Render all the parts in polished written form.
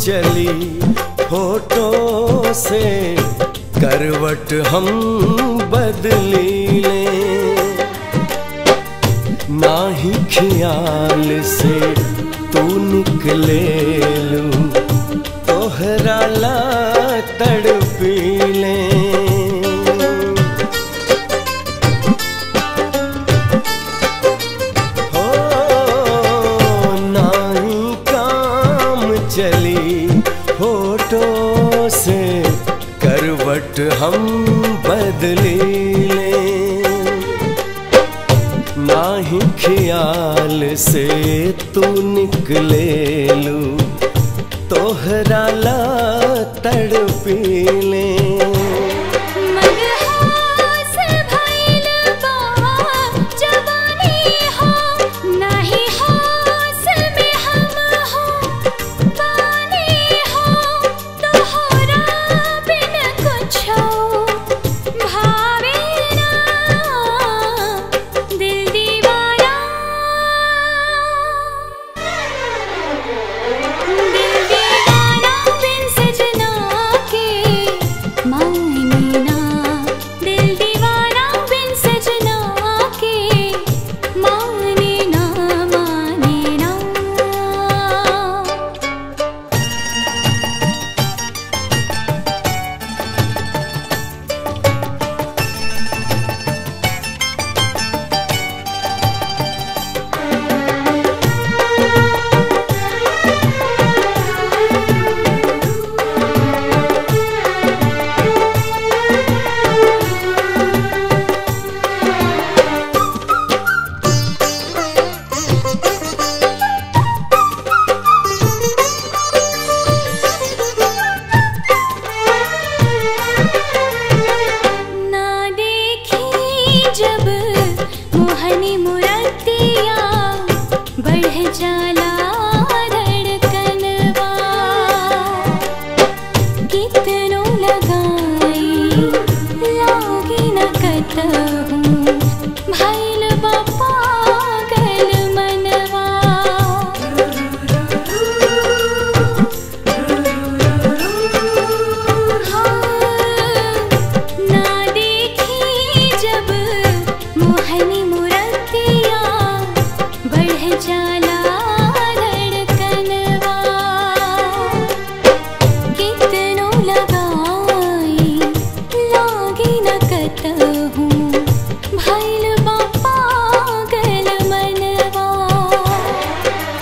चली होठों से करवट हम बदली लें, ना ही ख्याल से तू निकले लूं तोहरा ला तड़पी लें। हो ना ही काम चली होठों से करवट हम बदली लें, ना ही ख्याल से तू निकले लूं तोहरा ला तड़पी लें।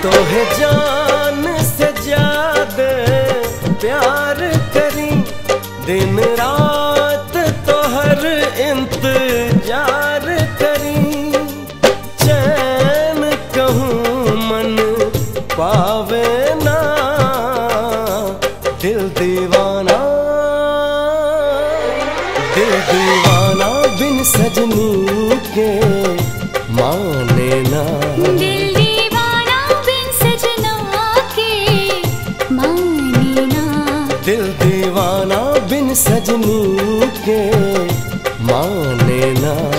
तोहे जान से ज्यादा प्यार करी, दिन रात तोहर इंतजार करी, चैन कहूँ मन पावे ना दिल दीवाना, दिल दीवाना बिन सजनी के माने ना। दिल दीवाना बिन सजनी के माने ना।